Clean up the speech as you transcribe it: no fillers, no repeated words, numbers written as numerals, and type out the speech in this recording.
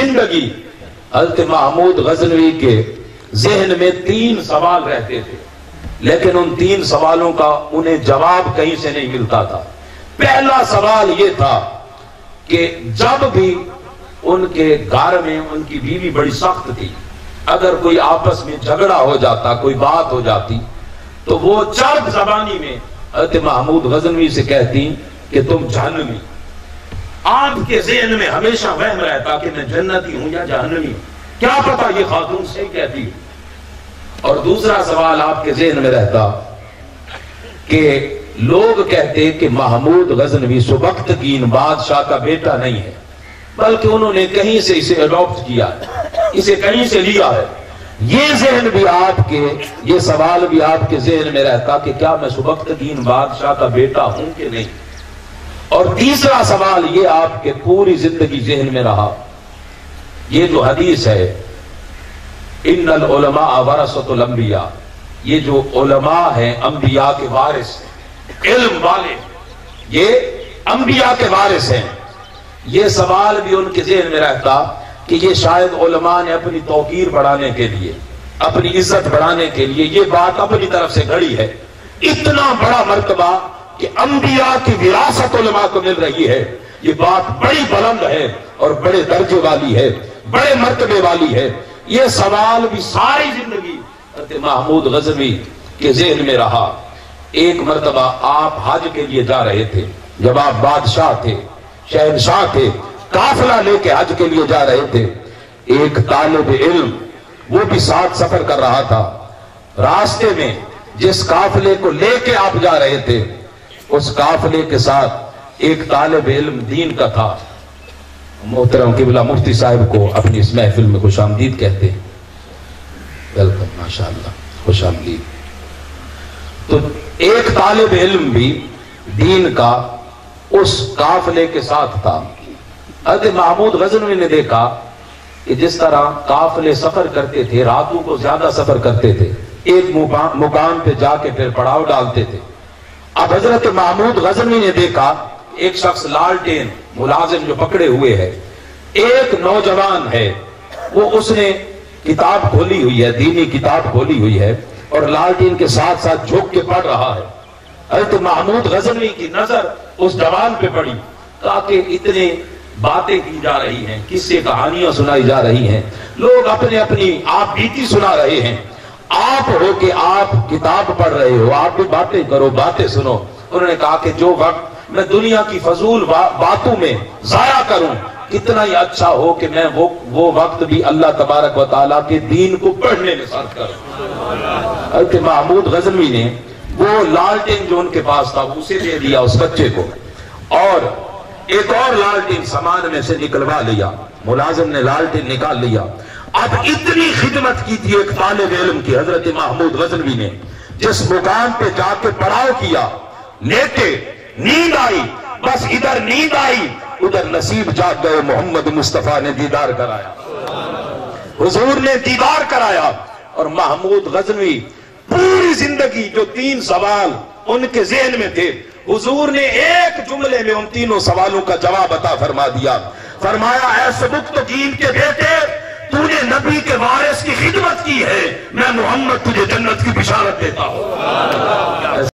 زندگی حضرت محمود غزنوی کے ذہن میں 3 سوال رہتے تھے، لیکن ان 3 سوالوں کا انہیں جواب کہیں سے نہیں ملتا تھا۔ پہلا سوال یہ تھا کہ جب بھی ان کے گھر میں ان کی بیوی بڑی سخت تھی، اگر کوئی آپس میں جھگڑا ہو جاتا، کوئی بات ہو جاتی، تو وہ چرب زبانی میں حضرت محمود غزنوی سے کہتی کہ تم جہنمی۔ آپ کے ذہن میں ہمیشہ وہم رہتا کہ میں جنتی ہوں یا جہنمی ہوں، کیا پتا یہ خاتون صحیح کہتی۔ اور دوسرا سوال آپ کے ذہن میں رہتا کہ لوگ کہتے کہ محمود غزنوی سبکتگین بادشاہ کا بیٹا نہیں ہے، بلکہ انہوں نے کہیں سے اسے اڈاپٹ کیا ہے، اسے کہیں سے لیا ہے۔ یہ ذہن بھی آپ کے، یہ سوال بھی آپ کے ذہن میں رہتا کہ کیا میں سبکتگین بادشاہ کا بیٹا ہوں کہ نہیں۔ اور تیسرا سوال یہ آپ کے پوری زندگی ذہن میں رہا، یہ جو حدیث ہے ان العلماء ورثۃ الانبیاء، یہ جو علماء ہیں انبیاء کے وارث ہیں، علم والے یہ انبیاء کے وارث ہیں۔ یہ سوال بھی ان کے ذہن میں رہتا کہ یہ شاید علماء نے اپنی توقیر بڑھانے کے لیے، اپنی عزت بڑھانے کے لیے یہ بات اپنی طرف سے گھڑی ہے۔ اتنا بڑا مرتبہ کہ انبیاء کی وراثت علماء کو مل رہی ہے، یہ بات بڑی بلند ہے اور بڑے درجے والی ہے، بڑے مرتبے والی ہے۔ یہ سوال بھی ساری زندگی حضرت محمود غزنوی کے ذہن میں رہا۔ ایک مرتبہ آپ حج کے لیے جا رہے تھے، جب آپ بادشاہ تھے، شہنشاہ تھے، قافلہ لے کے حج کے لیے جا رہے تھے۔ ایک طالب علم وہ بھی ساتھ سفر کر رہا تھا۔ راستے میں جس قافلے کو لے کے آپ جا رہے تھے، اس قافلے کے ساتھ ایک طالب علم دین کا تھا۔ محترم قبلہ مفتی صاحب کو اپنی اس محفل میں خوش آمدید کہتے ہیں۔ ویلکم، ماشاءاللہ، خوش آمدید۔ تو ایک طالب علم بھی دین کا اس قافلے کے ساتھ تھا۔ حضرت محمود غزنوی نے دیکھا کہ جس طرح قافلے سفر کرتے تھے، راتوں کو زیادہ سفر کرتے تھے، ایک مقام پہ جا کے پھر پڑاؤ ڈالتے تھے۔ اب حضرت محمود غزنوی نے دیکھا ایک شخص لالٹین ملازم جو پکڑے ہوئے ہے، ایک نوجوان ہے، وہ اس نے کتاب کھولی ہوئی ہے، دینی کتاب کھولی ہوئی ہے، اور لالٹین کے ساتھ ساتھ جھک کے پڑھ رہا ہے۔ حضرت محمود غزنوی کی نظر اس جوان پہ پڑی، تاکہ اتنے باتیں کی جا رہی ہیں، قصے کہانیاں سنائی جا رہی ہیں، لوگ اپنے اپنی آپ بیتی سنا رہے ہیں، آپ ہو کہ آپ کتاب پڑھ رہے ہو، آپ بھی باتیں کرو، باتیں سنو۔ انہوں نے کہا کہ جو وقت میں دنیا کی فضول باتوں میں ضائع کروں، کتنا ہی اچھا ہو کہ میں وہ وقت بھی اللہ تبارک و تعالیٰ کے دین کو پڑھنے میں صرف کروں۔ حضرت محمود غزنوی نے وہ لالٹین جو ان کے پاس تھا اسے دے دیا اس بچے کو، اور ایک اور لالٹین سامان میں سے نکلوا لیا، ملازم نے لالٹین نکال لیا۔ اب اتنی خدمت کی تھی ایک طالب علم کی حضرت محمود غزنوی نے، جس مقام پہ جا کے پڑاؤ کیا، لیٹے، نیند آئی، بس ادھر نیند آئی ادھر نصیب جاگ گئے، محمد مصطفیٰ نے دیدار کرایا، حضور نے دیدار کرایا۔ اور محمود غزنوی پوری زندگی جو 3 سوال ان کے ذہن میں تھے، حضور نے ایک جملے میں ان 3 سوالوں کا جواب عطا فرما دیا۔ فرمایا اے سبکتگین کے بیٹے، تو نے نبی کے وارث کی خدمت کی ہے، میں محمد تجھے جنت کی بشارت دیتا ہوں۔